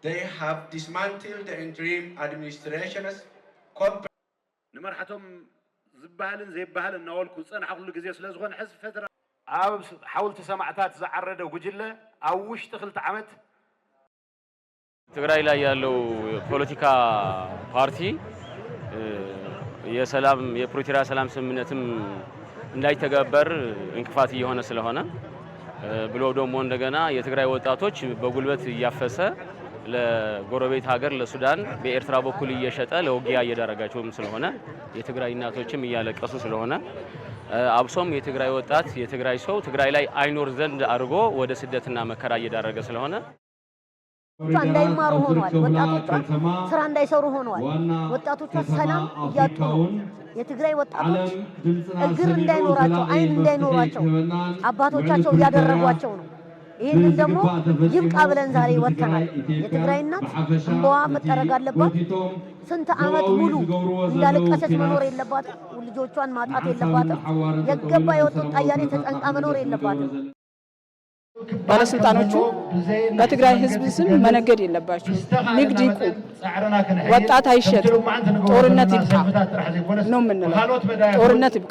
they have dismantled the interim administration's نمرحتهم زبالن زي بحال ناولكو صنع كل غزي سلازغون حزب فدرال حاولت سمعتات زعرده وجله اوش تخلت عمت ትግራይ ላይ ያለው ፖለቲካ ፓርቲ የሰላም የፕሪቶሪያ ሰላም ስምምነትም እንዳይተገበር እንቅፋት እየሆነ ስለሆነ ብሎ ደግሞ እንደገና የትግራይ ወጣቶች በጉልበት እያፈሰ ለጎረቤት ሀገር ለሱዳን በኤርትራ በኩል እየሸጠ ለውጊያ እየዳረጋቸውም ስለሆነ የትግራይ እናቶችም እያለቀሱ ስለሆነ አብሶም የትግራይ ወጣት የትግራይ ሰው ትግራይ ላይ አይኖር ዘንድ አድርጎ ወደ ስደትና መከራ እየዳረገ ስለሆነ እንዳይማሩ ሆኗል። ወጣቶች ስራ እንዳይሰሩ ሆኗል። ወጣቶች ሰላም እያጡ የትግራይ ወጣቶች እግር እንዳይኖራቸው አይን እንዳይኖራቸው አባቶቻቸው ያደረጓቸው ነው። ይሄንን ደግሞ ይብቃ ብለን ዛሬ ወጥተናል። የትግራይ እናት እንባዋ መጠረግ አለባት። ስንት አመት ሙሉ እንዳለቀሰች መኖር የለባትም። ልጆቿን ማጣት የለባትም። የገባ የወጣት ጣያኔ ተጨንቃ መኖር የለባትም። ባለስልጣኖቹ በትግራይ ህዝብ ስም መነገድ የለባቸው። ንግድ ይቁም፣ ወጣት አይሸጥ፣ ጦርነት ይብቃ ነው የምንለው። ጦርነት ይብቃ።